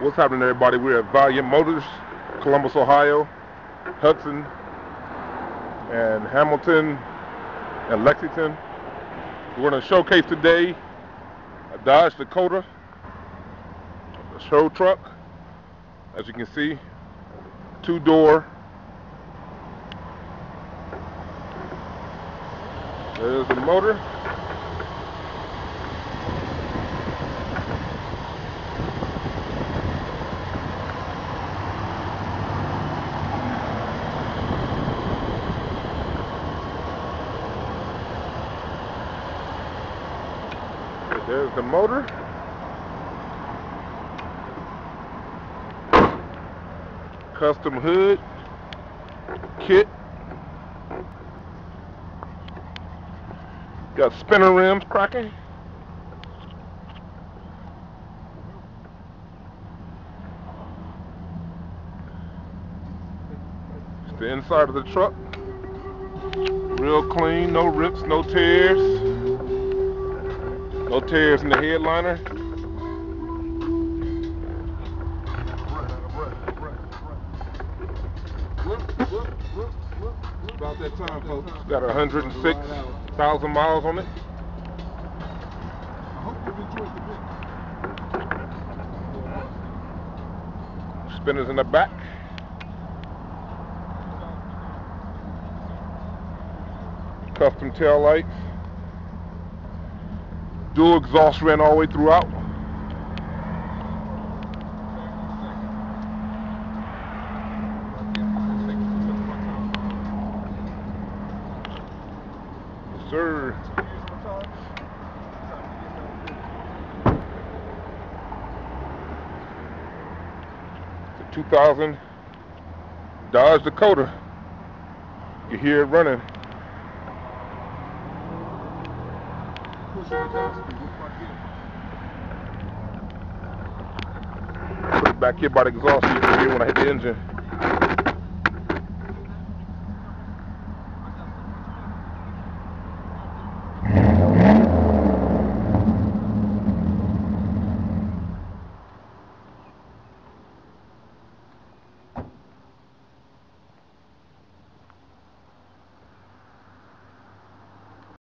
What's happening, everybody? We're at Valiant Motors, Columbus, Ohio, Hudson, and Hamilton, and Lexington. We're going to showcase today a Dodge Dakota, a show truck. As you can see, two-door. There's the motor. There's the motor. Custom hood kit. Got spinner rims cracking. It's the inside of the truck. Real clean, no rips, no tears. No tears in the headliner. About that time, folks. It's got 106,000 miles on it. Spinners in the back. Custom tail lights. Dual exhaust ran all the way throughout. Yes, sir. It's a 2000 Dodge Dakota. You hear it running. Put it back here by the exhaust so you can hear when I hit the engine.